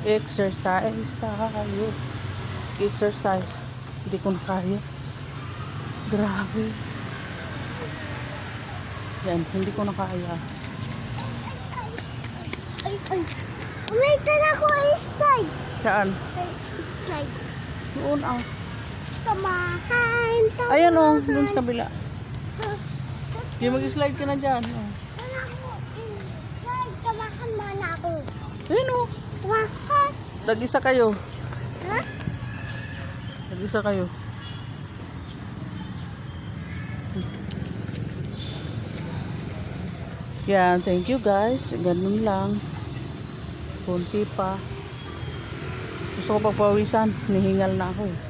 Exercise tayo. Exercise. Hindi ko na kaya. Grabe. Yan, hindi ko na kaya. Ay. May tala ko ay slide. Saan? Slide. Doon ah. Tamahan. Ayan o, doon sa kabila. Yung mag-slide ka na dyan. Oh. Tamahan mana ako. Ayan o. Tamahan. Nag-isa kayo. Ha? Nag-isa kayo. Yan, thank you guys. Ganun lang. Kunti pa. Gusto ko pagpawisan. Nihingal na ako eh.